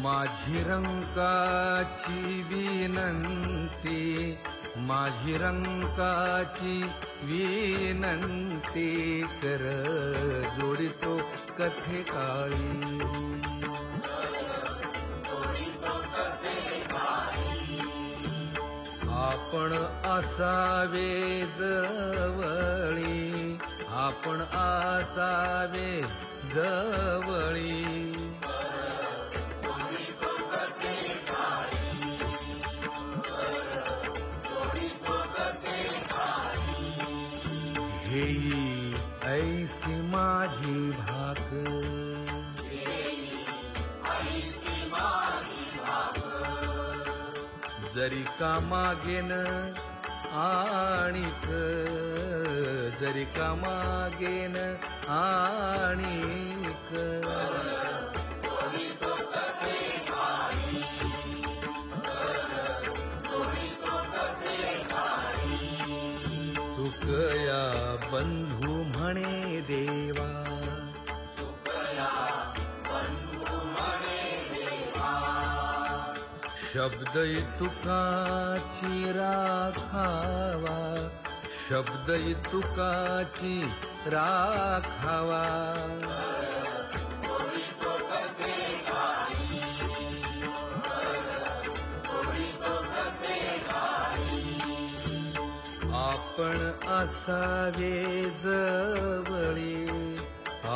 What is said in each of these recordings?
माझी रंकाची विनंती, माझी रंकाची विनंती कर जोडितो कथे काळी. आपण असावे जवळी, आपण असावे जवळी. हेई ऐसी माझी भाक, जरी का मागेन आणिक, जरी का मागेन आणिक. तुकया बंधू म्हणे देवा, शब्द तुकाची राखावा, शब्द तुकाची राखावा. आपण असावे जवळी,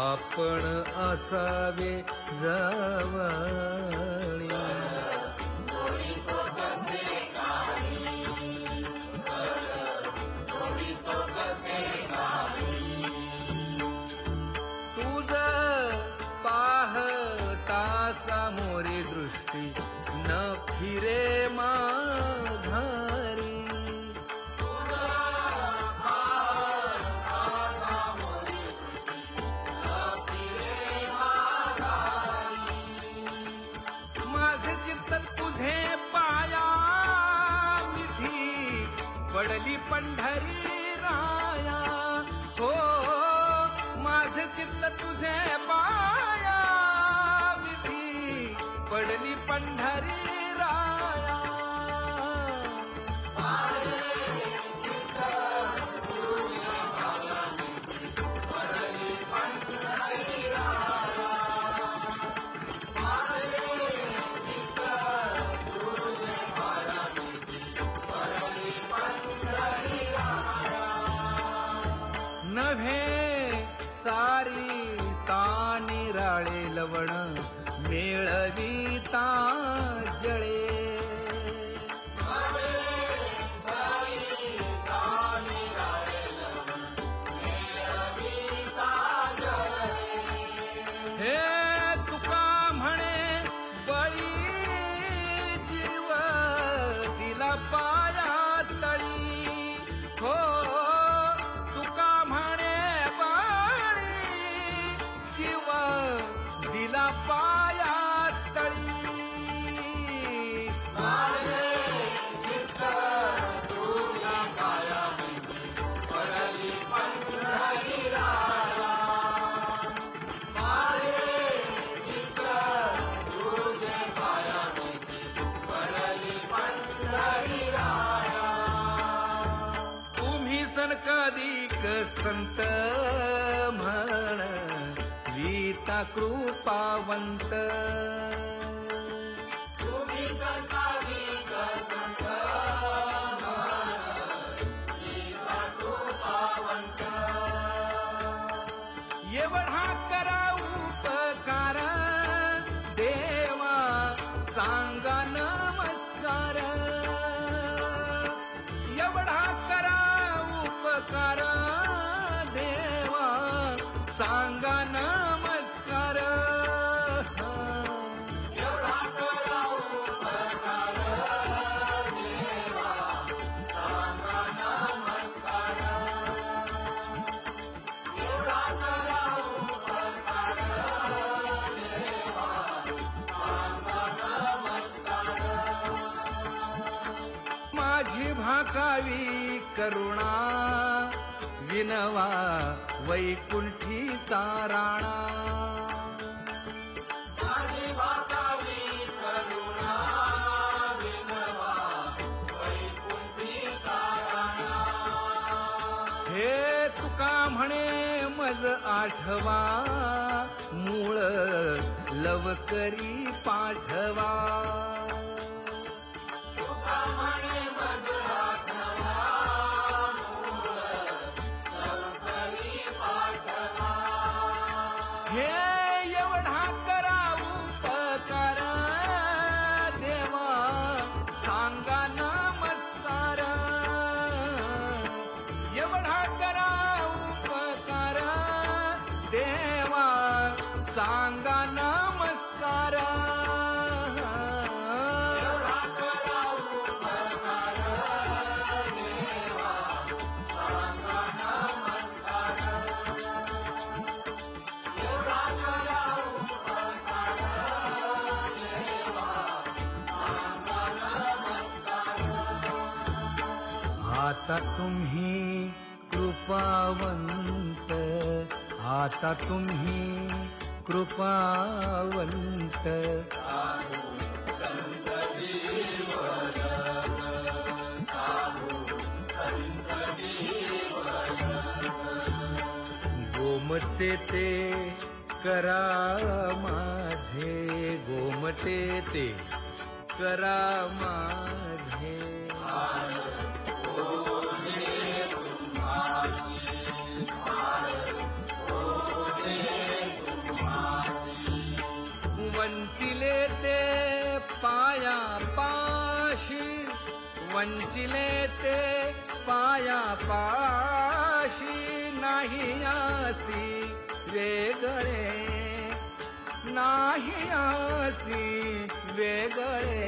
आपण असावे जवळी. तुझ पाहता सामोरे दृष्टी न फिरे माघारी. माझे चित्त तुझे पाया मिठी, पडली पंढरी राया. हो माझे चित्त तुझे पाया मिठी, पडली पंढरी राया. नव्हे सारी तानिराळे लवण, मेळविता जळे. हे तुका म्हणे बळी जीव दिला पाया तळी. हो तुका म्हणे बळी जीव दिला पाया तळी. तुम्ही सनकादिक संत म्हण, वीता कृपावंत. तुम्ही सनकादिक संत म्हण, वीता कृपावंत. एवढा करा उपकार देवा, सांगा नमस्कार. एवढा करा उपकार देवा, सांगा नमस्कार. एवढा करा उपकार देवा, सांगा नमस्कार. एवढा करा उपकार देवा, सांगा नमस्कार. माझी भाकावी करुणा, विनवा वैकुंठीचा राणा. माझी भाकावी म्हणे मज आठवा मूळ लवकरी पाठवा. हे एवढा करा उपकार देवा सांगा नमस्कार. एवढा करा उपकार देवा सांगा नमस्कार. आता तुम्ही कृपावंत, आता तुम्ही कृपावंत. गोमटे ते करा माझे, गोमटे ते करा माझे. वंचिले ते पाया पाशी, वंचिले ते पाया पाशी. नाही आसी वेगळे, नाही आसी वेगळे.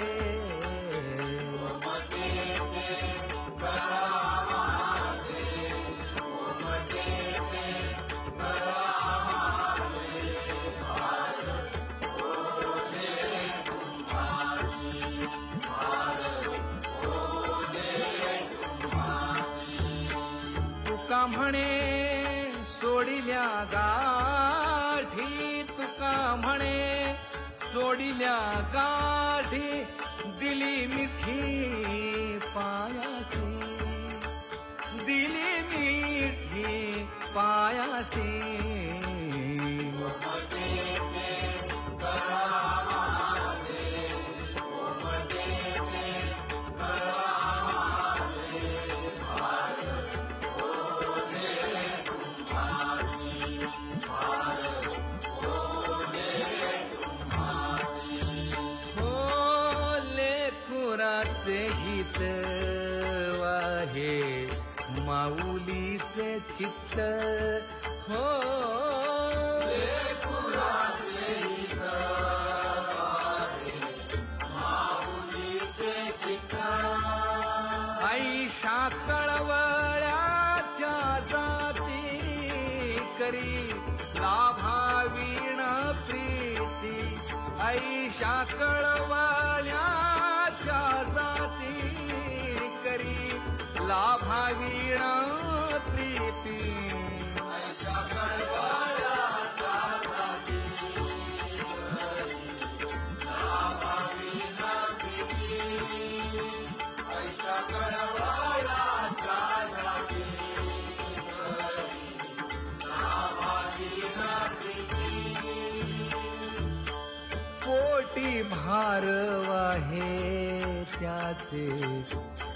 तुका म्हणे सोडिल्या गाठी, तुका म्हणे सोडिल्या गाठी. दिली मिठी पायासी, दिली मिठी पायासी. लेकुराचे हित वाहे माऊलीचे चित्त. हो लेकुराचे हित वाहे माऊलीचे चित्त. ऐशा कळवळ्याच्या जाती करी लाभावीण प्रीती. ऐशा कळवळ्याच्या जाती करी लाभावीण प्रीती. ऐशा कळवळ्याच्या जाती करी लाभावीण प्रीती. ऐशा कळवळ्याच्या जाती करी लाभावीण प्रीती. कोटी भारवाहे त्याचे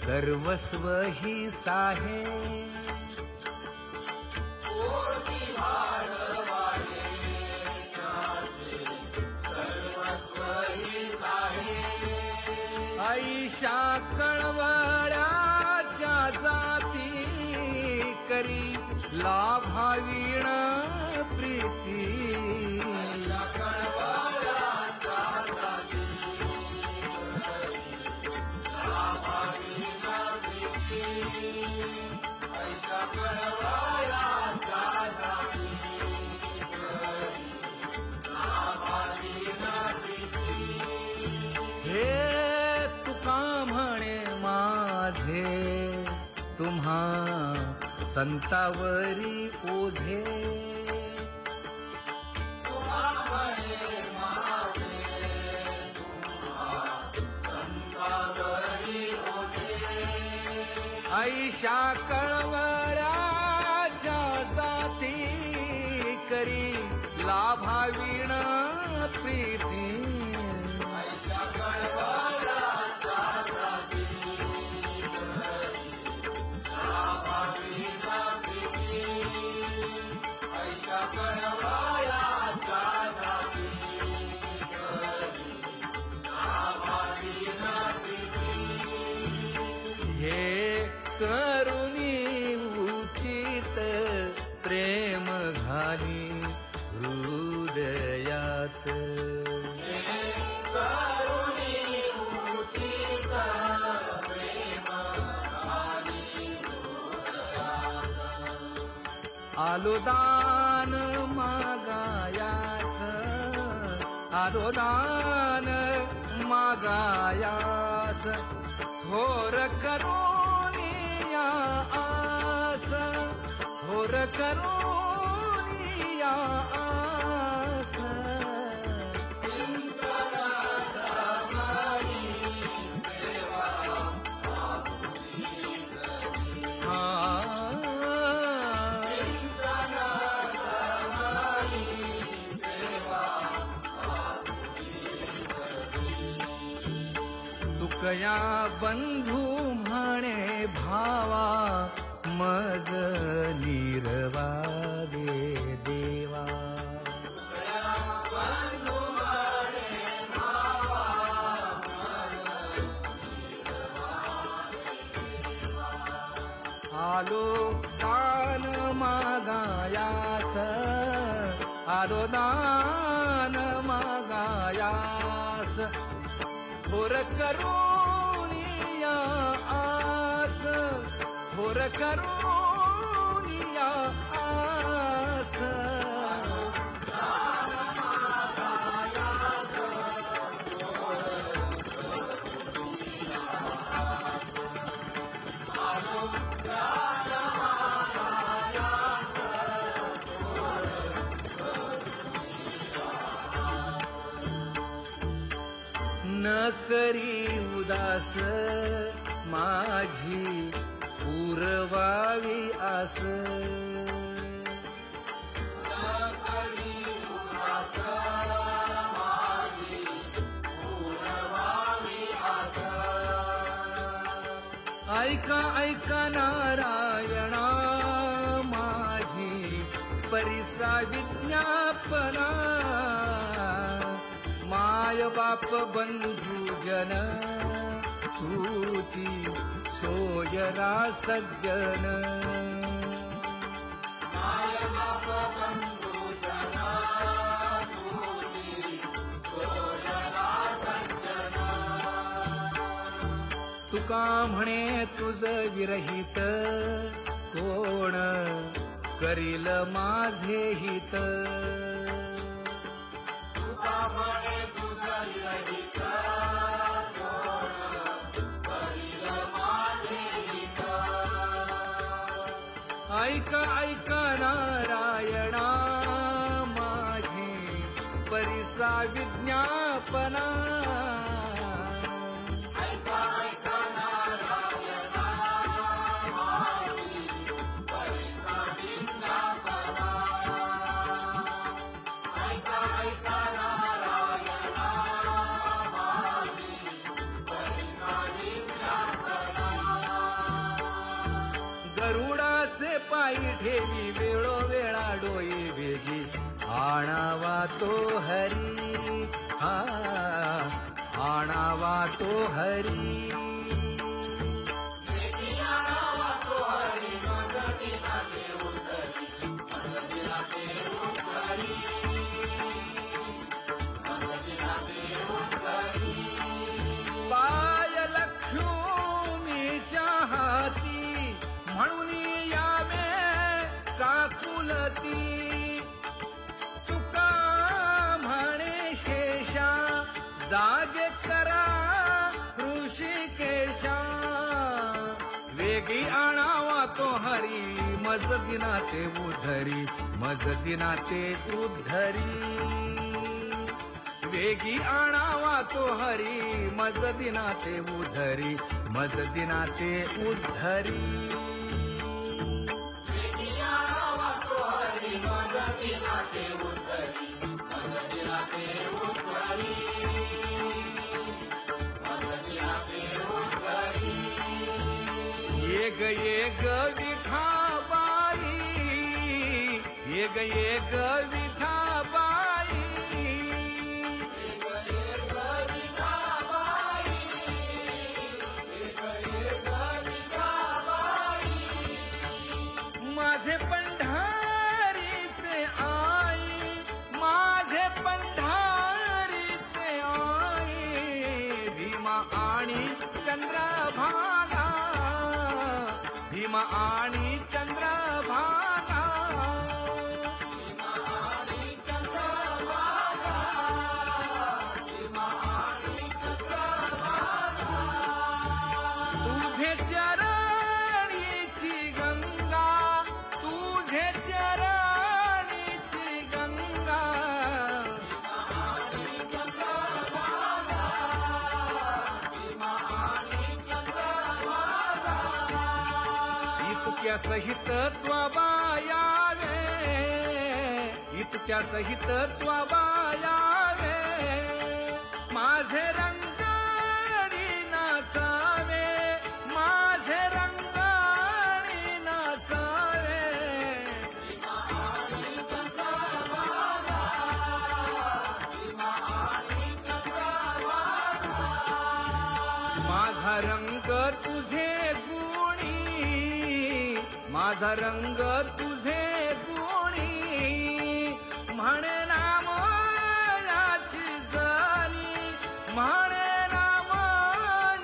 सर्वस्व ही साहे. कोटी भारवाहे त्याचे सर्वस्व ही साहे. ऐशा कळवळ्याच्या जाती करी लाभावीण प्रीती. ऐशा कळवळ्याच्या जाती करी लाभावीण प्रीती. ऐशा कळवळ्याच्या जाती करी लाभावीण प्रीती. हे तुका म्हणे माझे तुम्हा संतावरी ओझे. ऐशा कळवळ्याच्या जाती साथी करी लाभावीण प्रीती हे करुणी उचित प्रेम घाली हृदयात आलो दान मागायास आलो दान मागायास थोर करुणिया आस थोर करुणिया आस तुकया बंधू म्हणे भावा मज निर्वावे देवा आलो दान मागायास आलो दान मागायास थोर करुणिया आस थोर करुणिया आस न करी उदास माझी पुरवावी आस ऐका ऐका नारायणा माझी परिसा विज्ञापना माय बाप बंधू जन तुझी सोयरा सज्जन माय बाप बंधू जन तुझी सोयरा सज्जन तुका म्हणे तुझ विरहित कोण करील माझे हित ऐका ऐका नारायणा माझी परिसा विज्ञापना ऐका ऐका नारायणा माझी परिसा विज्ञापना ऐका ऐका नारायणा माझी परिसा विज्ञापना गरुडाचे पायी ठेवी वेळोवेळा डोई वेगी आणावा तो हरी हा आणावा तो हरी पाय लक्ष्मीच्या हाती म्हणून यावे काकुलती तुका म्हणे शेषा जागे करा ऋषिकेशा वेगी आणावा तो हरी मज दिनाते उद्धरी मज दिनाते उद्धरी वेगी आणावा तो हरी मज दिनाते उद्धरी मज दिनाते उद्धरी वेगी आणावा तो हरी ये ग विठाबाई, ये ग विठाबाई, माझे पंढारीचे आई, माझे पंढारीचे आई, भीमा आणि चंद्रभागा, भीमा आणि चंद्रभागा, भीमा आणि चंद्रभागा, भीमा आणि चंद्रभागा, तुझे चरणीची गंगा, तुझे चरणीची गंगा, भीमा आणि चंद्रभागा, भीमा आणि चंद्रभागा, इतक्या सहित त्वबायावे, इतक्या सहित त्वबायावे, माझे रंगणी नाचावे, माझे रंगणी नाचावे, भीमा आणि चंद्रभागा, भीमा आणि चंद्रभागा, माझा रंग तुझे गुणी, माझा रंग तुझे गुणी, म्हणे नाम याची जणी, म्हणे नाम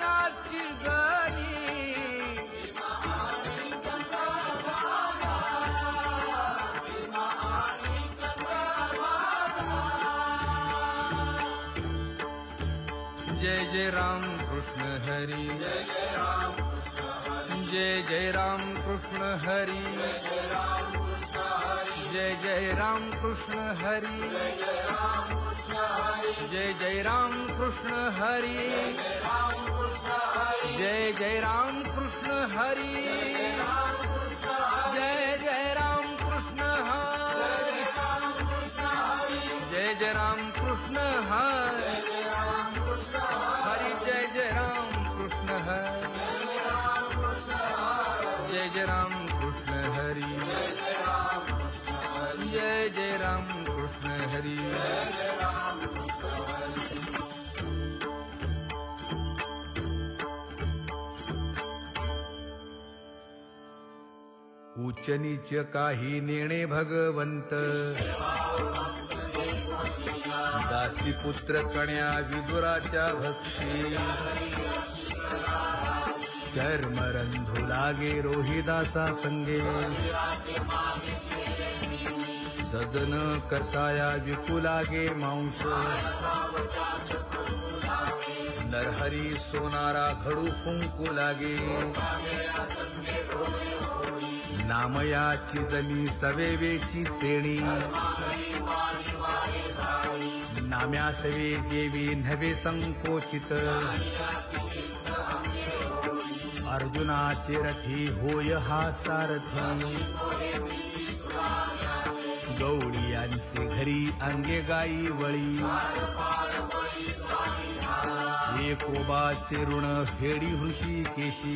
याची जणी, भीमा आणि चंद्रभागा, भीमा आणि चंद्रभागा, जय जय राम कृष्ण हरी, जय जय राम कृष्ण हरी, जय जय राम कृष्ण हरी, जय जय राम कृष्ण हरी, जय जय राम कृष्ण हरी, जय जय राम कृष्ण हरी, जय जय राम कृष्ण हरी, जय जय राम कृष्ण हरी, जय जय राम कृष्ण हरी, जय जय राम कृष्ण हरी, जय जय राम कृष्ण हरी, जय जय राम कृष्ण हरी, जय जय राम कृष्ण हरी. उच्च नीच काही नेणे भगवंत, दासी पुत्र कण्या विदुराच्या भक्षी, कर्मरंधू लागे रोहिदासा संगे, सजन कसाया विकू लागे मांस, नरहरी सोनारा घडू फुंकू लागे, नामयाची जनी सवेवेची सेणी, नाम्यासवे देवी नव्हे संकोचित, अर्जुनाचे रथी होय हा सारथी, गवळियांचे घरी अंगे गाई वळी, एकोबाचे ऋण फेडी हृषीकेशी,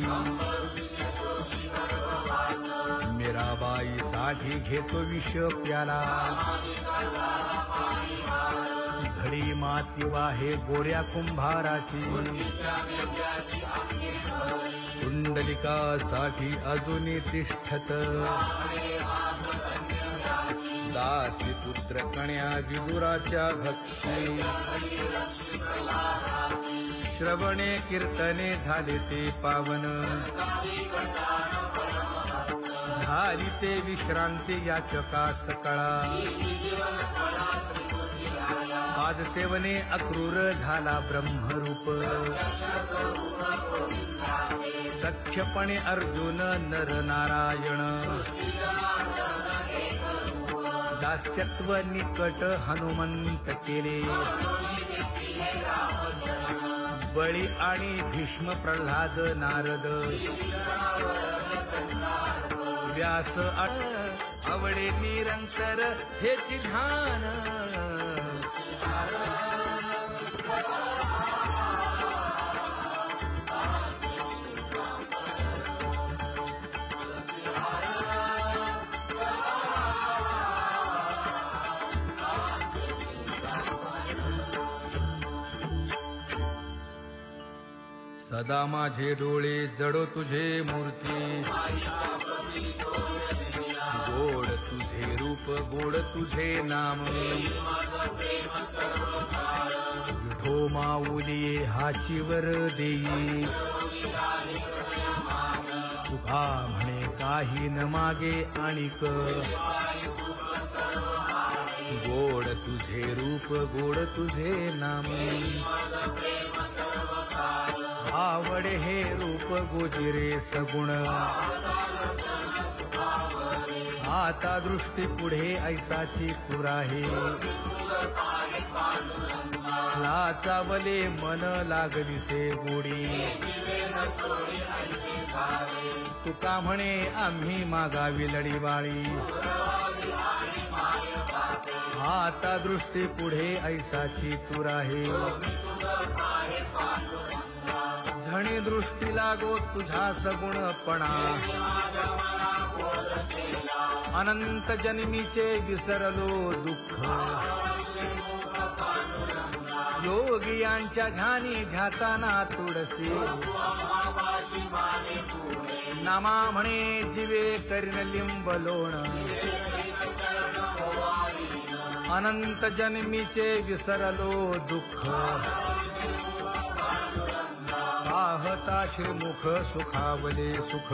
मीराबाई साठी घेतो विष प्याला, घडी माती वाहे गोऱ्या कुंभाराची, कुंडलिकासाठी अजूनही तिष्ठत, दासी पुत्र कण्या विदुराच्या भक्षी, श्रवणे कीर्तने झाले ते पावन, झाली ते विश्रांती याचका सकळा, पाद सेवने अक्रूर झाला ब्रह्मरूप, सख्यपणे अर्जुन नर नारायण, दास्यत्व निकट हनुमंत केले, बळी आणि भीष्म प्रल्हाद नारद, व्यास आवडे निरंतर हेची ध्यान, सदा माझे डोळे जडो तुझे मूर्ती गोड तुझे रूप गोड तुझे नाम विठो माऊली हाचीवर देई तुका म्हणे काही न मागे आणिक गोड तुझे रूप गोड तुझे नाम आवडे हे रूप गोजिरे सगुण आता दृष्टी पुढे ऐसाची पुराहे लाचावले मन लागलीसे गोडी तुका म्हणे आम्ही मागावी लढीबाळी आता दृष्टी पुढे ऐसाची तुराहे झणी दृष्टी लागो तुझा सगुणपणा अनंत जन्मीचे विसरलो दुःख योगियांच्या ध्यानी ध्याताना तुडसी नामा म्हणे जीवे करीन लिंब लोण अनंत जन्मीचे विसरलो दुःख पाहता श्रीमुख सुखावले सुख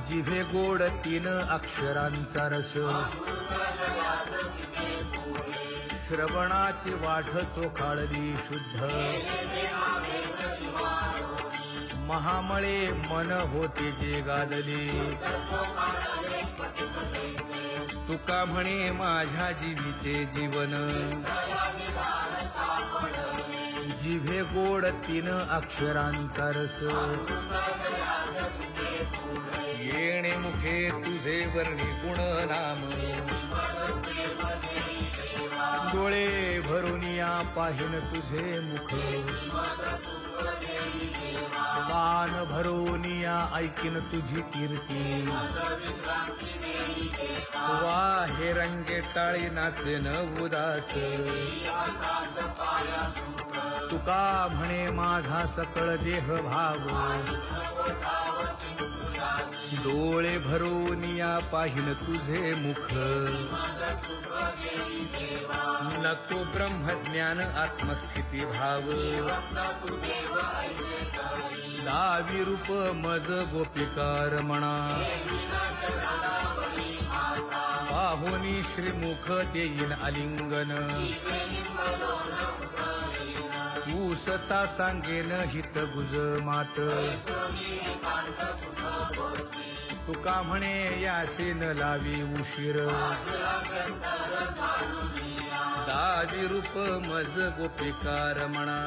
जिभे गोड 3 अक्षरांचा रस श्रवणाची वाट चोखाळली शुद्ध महामळे मन होते जे गादले तुका म्हणे माझ्या जीवीचे जीवन जिभे गोड 3 अक्षरांचा रस येणे मुखे तुझे वर्णी गुण नाम डोळे भरूनिया पाहिन तुझे मुख कान भरूनिया ऐकिन तुझी कीर्ती वा हे रंगे टाळी नाचेन उदास तुका म्हणे माझा सकळ देह भाव डोळे भरूनिया पाहिन तुझे मुख नको ब्रह्मज्ञान आत्मस्थिती भाव दावी रूप मज गोपिकार म्हणा पाहुनी श्रीमुख देईन आलिंगन ऊसता सांगेन हित गुज मात तुका म्हणे यासे न लावी उशीर दादी रूप मज गोपिकार म्हणा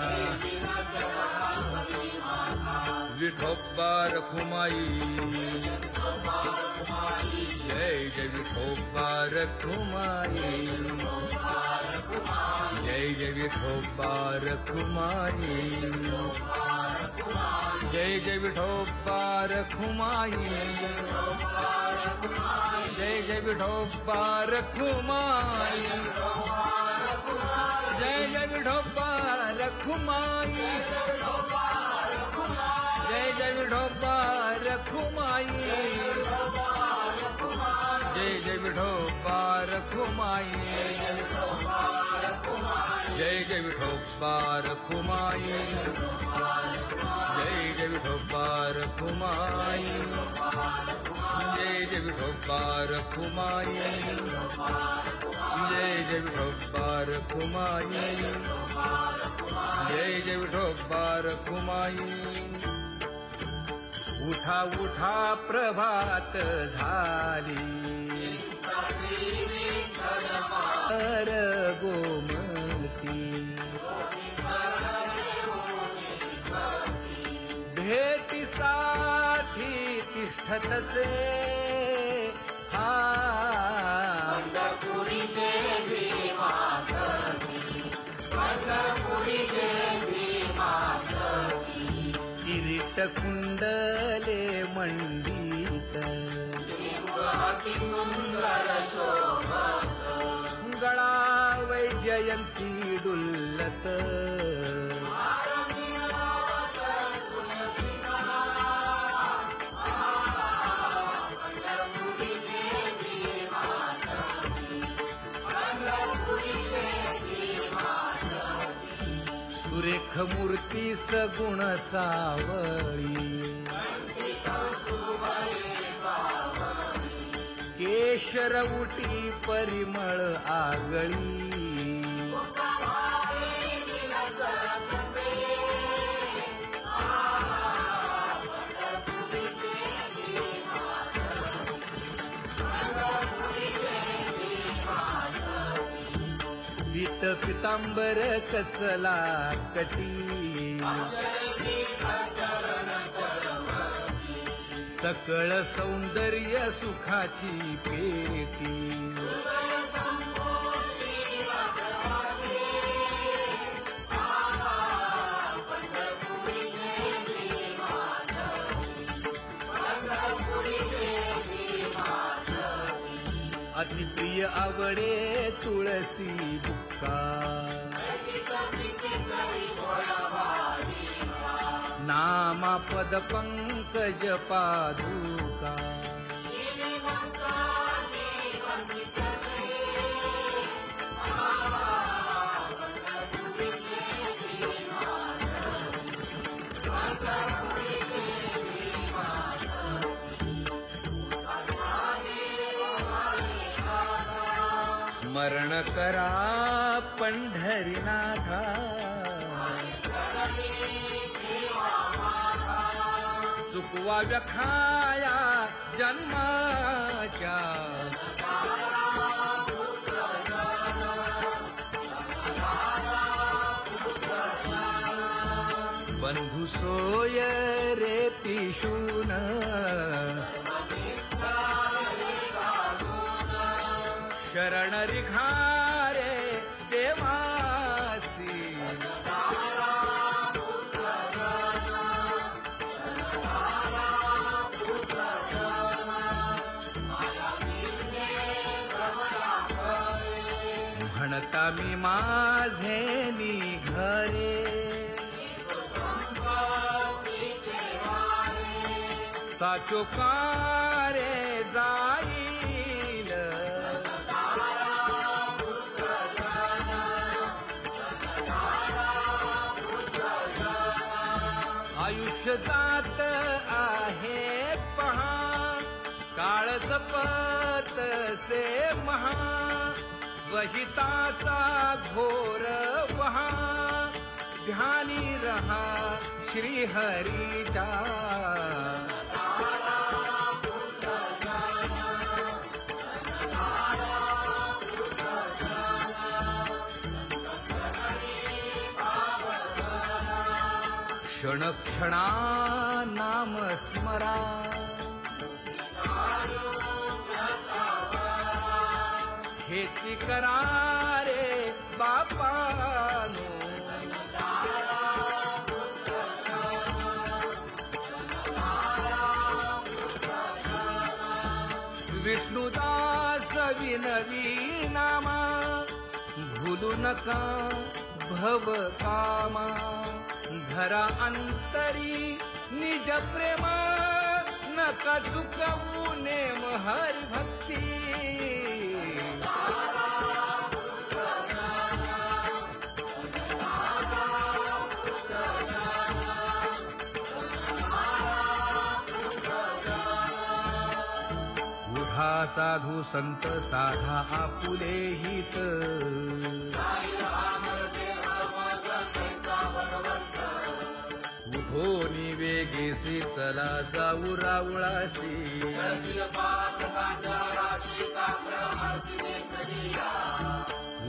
विठोबा रखुमाई जय जय विठोबा रखुमाई जय जय विठोबा रखुमाई जय जय विठोबा रखुमाई जय जय विठोबा रखुमाई जय जय विठोबा रखुमाई जय जय विठोबा रखुमाई जय जय विठोबा रखुमाई जय जय विठोबा रखुमाई जय जय विठोबा रखुमाई जय जय विठोबा रखुमाई जय जय विठोबा रखुमाई जय जय विठोबा रखुमाई उठा उठा प्रभात झाली तर गोमती भेटीसाठी तिष्ठतसे पंढरपुरी देवी मातकी पंढरपुरी देवी मातकी किरीट कुंडले मंडित अति सुंदर शोभत गळा वैजयंती डुल्लत सुरेख मूर्ती सगुण सावळी केशर उटी परिमळ आगळी पीत पितांबर कसला कटी सकळ सौंदर्य सुखाची पेटी अतिप्रिय आवडे तुळसी बुक्का नामा पद पंकज पादुका स्मरण करा पंढरीनाथा चुकवा व्यखाया जन्माच्या बंधू सोय रे पिशून शरण रिघारे देवासी म्हणता मी माझे निघरे साचो कारे जाईल आयुष्य जात आहे पहा काळ जपत से महा स्वहिताचा घोर वहा ध्यानी रहा श्री हरीचा क्षण क्षणा नाम स्मरा हेची करारे बापानो विष्णुदास विनवी नामा भूलू नका भव कामा धरा अंतरी निज प्रेम नका चुकवू नेम हरि भक्ती उठा साधू संत साधा आपुले हित उठोनी वेगेसी चला जाऊ रावळासी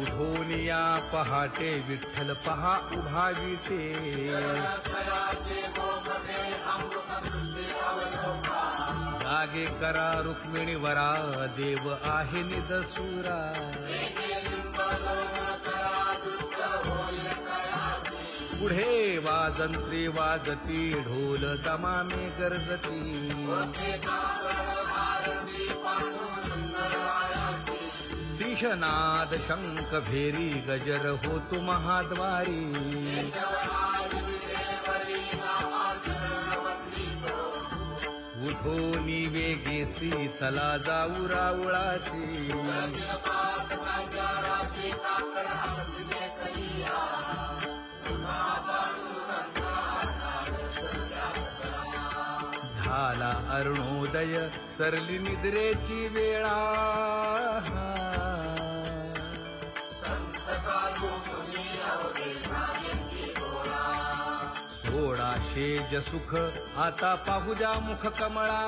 उठोनी या पहाटे विठ्ठल पहा उभा विटे जागे करा रुक्मिणी वरा देव आहे निदसुरा पुढे वाजंत्री वाजती ढोल दमामे गरजती सिंहनाद शंख भेरी गजर होतो महाद्वारी उठोनी वेगेसी चला जाऊ रावळासी झाला अरुणोदय सरली निद्रेची वेळा संत साधू मुनी अवघे गोळा सोडा शेज सुख आता पाहू द्या मुख कमळा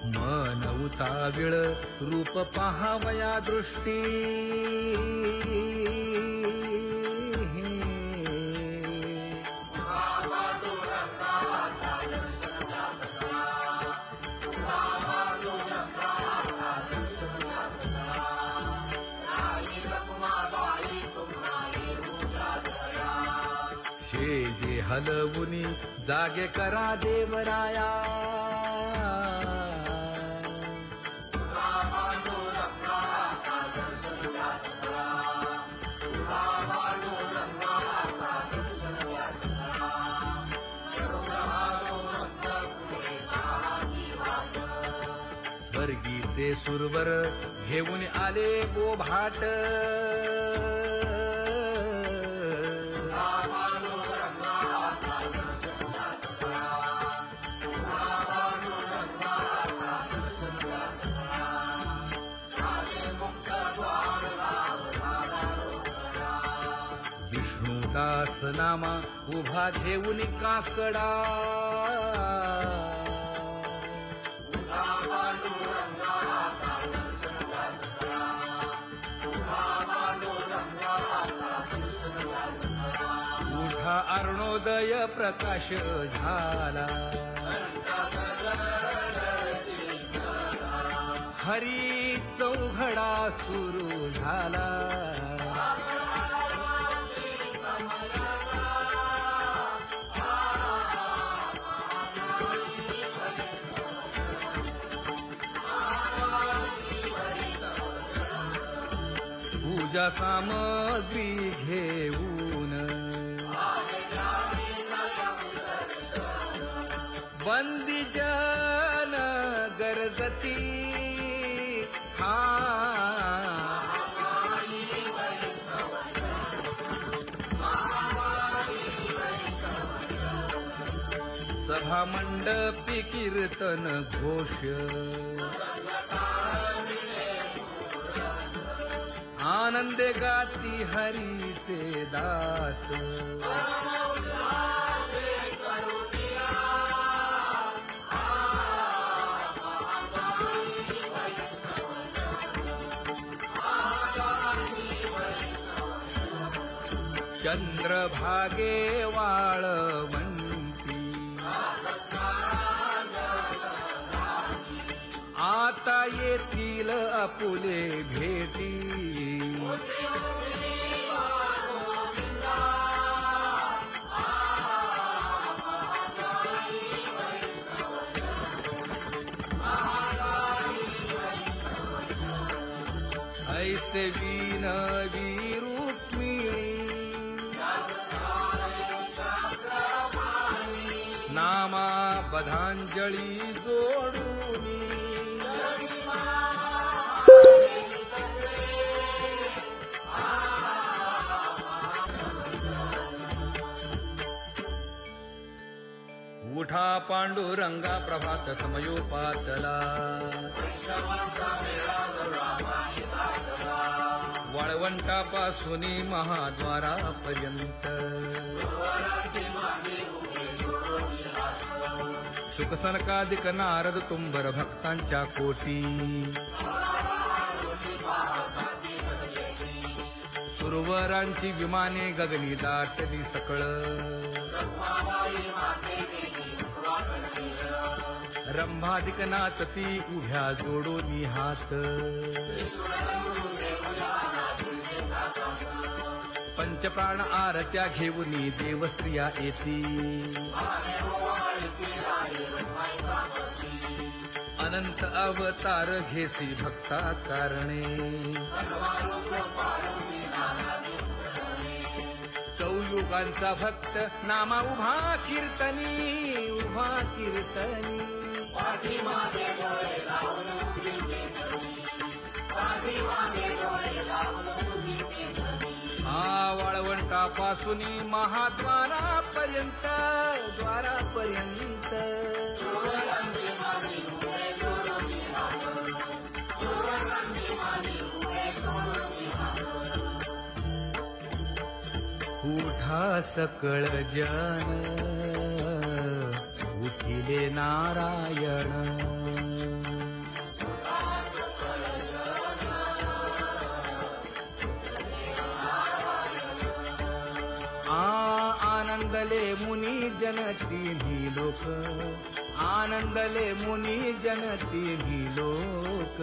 मन उताविळ रूप पाहावया दृष्टी शेजे हलवुनी जागे करा देवराया स्वर्गीचे सुरवर घेऊन आले बोभाट विष्णुदास नामा उभा घेऊन काकडा उठा अरुणोदय प्रकाश झाला हरी चौघडा सुरू झाला पूजा सामग्री घेऊन बंदी जन गरजती सभा मंडपी कीर्तन घोष आनंदे गाती हरीचे दास चंद्रभागे वाळवंती आता येथील आपुले भेटी ऐसे विनवी रुक्मिणी नामा बधांजळी जोडूनी उठा पांडुरंगा प्रभात समयोपातला वाळवंटापासून महाद्वारापर्यंत शुकसनकादिक नारद तुंबर भक्तांच्या कोटी सुरवरांची विमाने गगनी दाटली सकळ रंभादिक नाचती उभ्या जोडोनी हात पंचप्राण आरत्या घेऊनी देवस्त्रिया येती अनंत अवतार घेसी भक्ता कारणे युगांचा भक्त नामा उभा कीर्तनी उभा कीर्तनी पाठीमागे डोळे लावून उभी ते धनी, पाठीमागे डोळे लावून उभी ते धनी. वाळवंटापासून महाद्वारापर्यंत द्वारापर्यंत सुवर्णांची मांडी उभे जोडून हात, सुवर्णांची मांडी उभे जोडून हात. उठा सकळ जन उठिले नारायण आनंदले मुनी जन तिन्ही लोक आनंदले मुनी जन तिन्ही लोक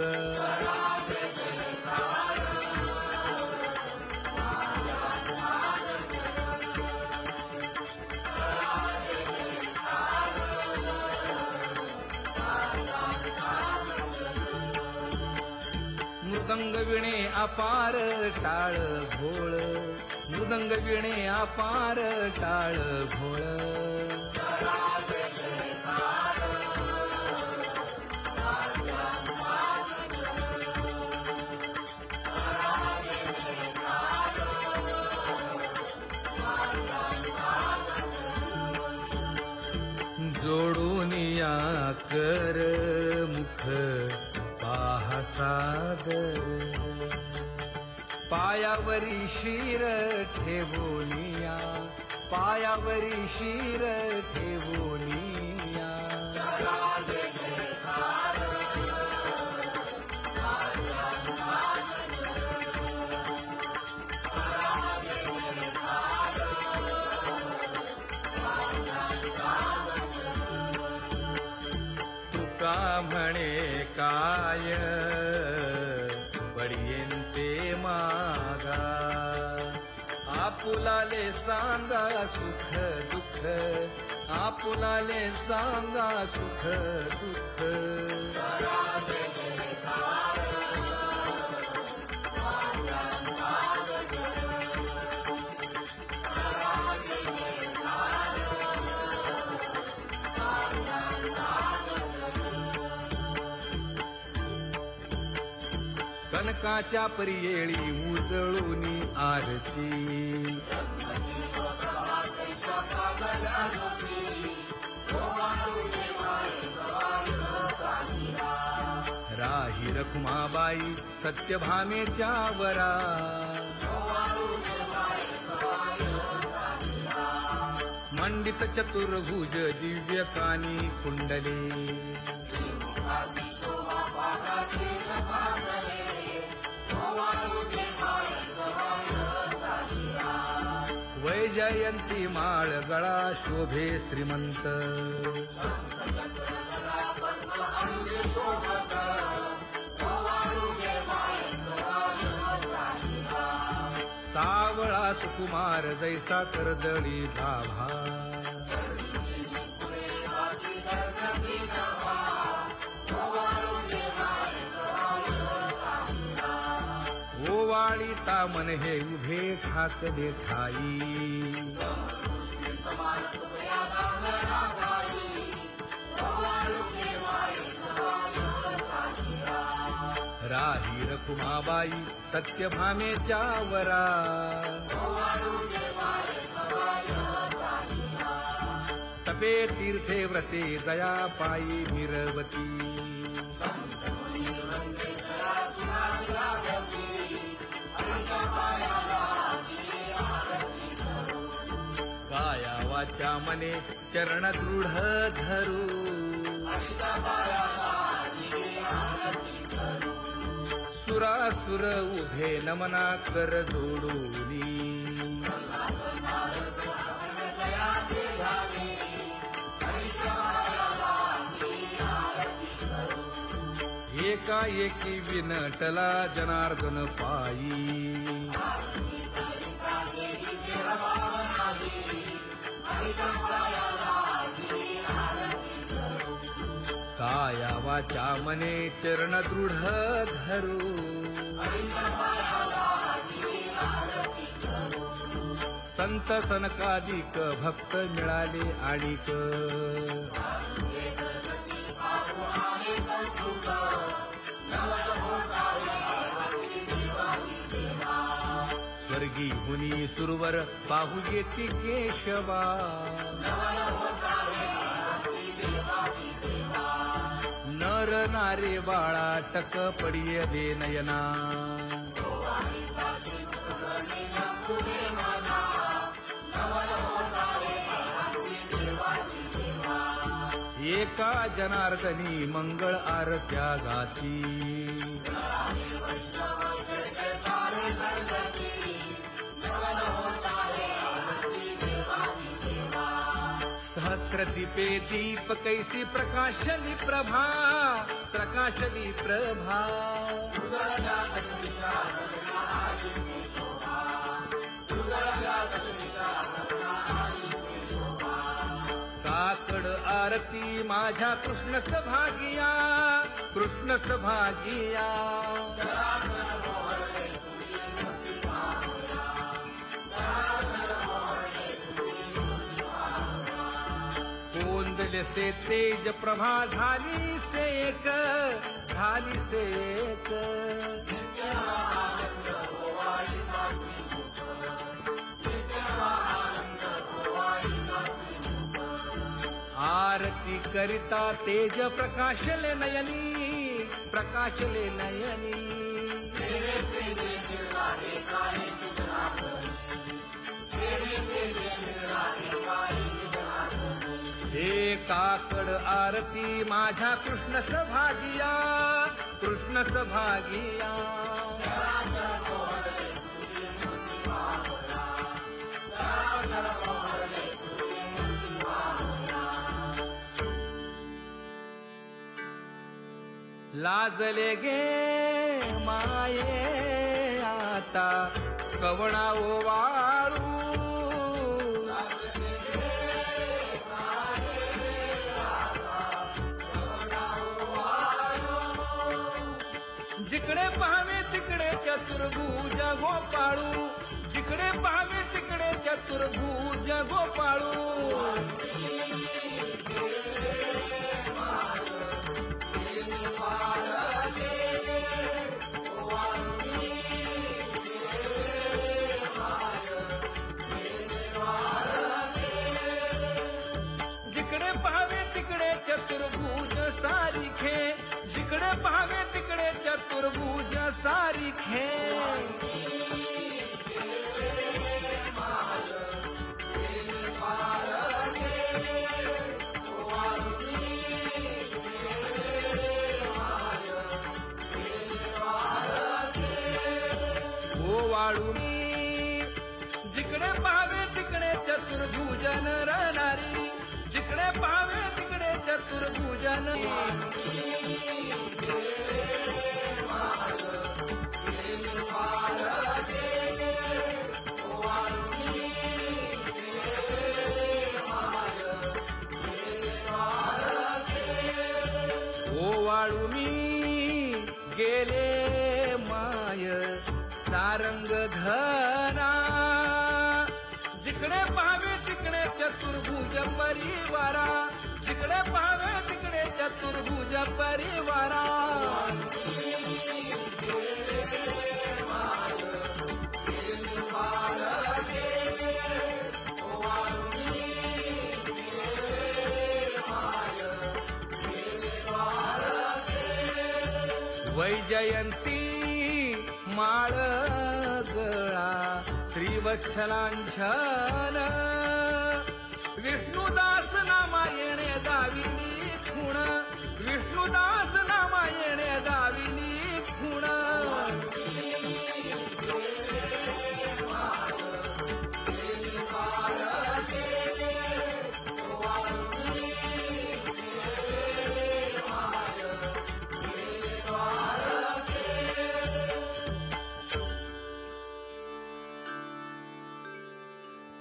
मृदंग विणे अपार टाळ भोळ मृदंग विणे अपार टाळ भोळ जोडून या कर मुख पाहा सादर पायावरी शिर ठेवोनिया पायावरी शिर ठेवोनिया तुका म्हणे काय पडियेंते मागा आपुलाले सांगा सुख दुःख आपुलाले सांगा सुख दुःख कनकाच्या परियेळी उजळूनी आरती राही रखुमाबाई सत्यभामेच्या वरा मंडित चतुर्भुज दिव्य कानी कुंडले वैजयंती माळ गळा शोभे श्रीमंत सावळा सुकुमार जैसा कर्दळी गाभा ओवाळी तामन हे उभे ठाकले ठाई राही रखुमाबाई सत्यभामेच्या वरा तपे तीर्थे व्रते जया पायी मिरवती काया वाचा मने चरण दृढ धरू सुरासुर उभे नमना कर जोडूनी एकाएकी विनटला जनार्दन पायी काया वाचा मने चरण दृढ धरू संत संत सनकादिक भक्त मिळाले आणिक स्वर्गी हुनी सुरवर पाहू येते केशवा नर नारे बाळा टक पडिये दे नयना एका जनार्दनी मंगळ आरत्या गाती सहस्र दीपे दीप कैसी प्रकाशली प्रभा प्रकाशली प्रभा काकड आरती माझ्या कृष्ण सभागिया कृष्ण सभागिया कोंदले से तेज प्रभा झाली से एक झाली से एक आरती करिता तेज प्रकाशले नयनी प्रकाशले नयनी हे काकड आरती माझ्या कृष्ण सभागिया कृष्ण सभागिया लाजले गे माये आता कवणा ओवाळू जिकडे पाहावे तिकडे चतुर्भुज गोपाळू जिकडे पाहावे तिकडे चतुर्भुज गोपाळू जिकडे पाहावे तिकडे चतुर्भुज सारिखे जिकडे पाहावे तिकडे चतुर्भुज सारिखे वाळू जिकडे पाहावे तिकडे चतुर्भुज नर नारी जिकडे पाहावे तिकडे चतुर्भुजन ओ वाळू गेले माय सारंग घना जिकडे पाहावे तिकडे चतुर्भुज परिवारा जिकडे पाहावे तिकडे चतुर्भुज परिवारा वैजयंती माळ गळा श्रीवत्सलांछन विष्णुदास नामायणे दाविनी खूण विष्णुदास नामायणे दाविनी खूण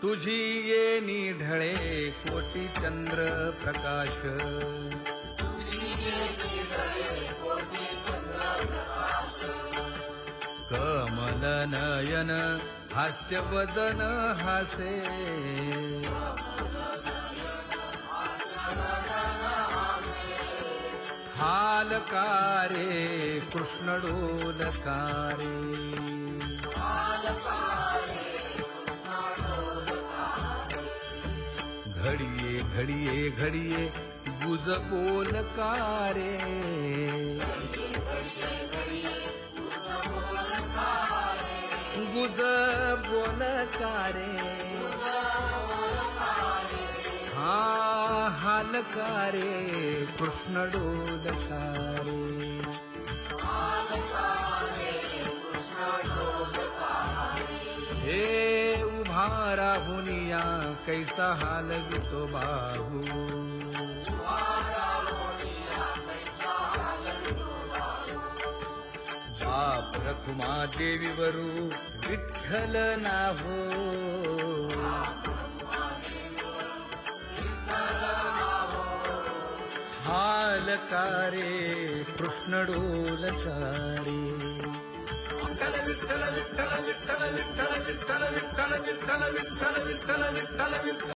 तुझी ये निढळे कोटी चंद्र प्रकाश कमल लाल नयन हास्य वदन हासे हालकारे कृष्ण डोलकारे घडिये घडिये घडिये गुज बोलकारे गुज बोलकारे हा हालकारे कृष्ण डोलकारे हे उभा राहुनिया कैसा हालवितो बाहू बाप रखुमा देवी वरू विठ्ठल नाहो हालकारे कृष्ण डोलकारे विठ्ठल विठ्ठल विठ्ठल विठ्ठल विठ्ठल विठ्ठल विठ्ठल विठ्ठल विठ्ठल विठ्ठल विठ्ठल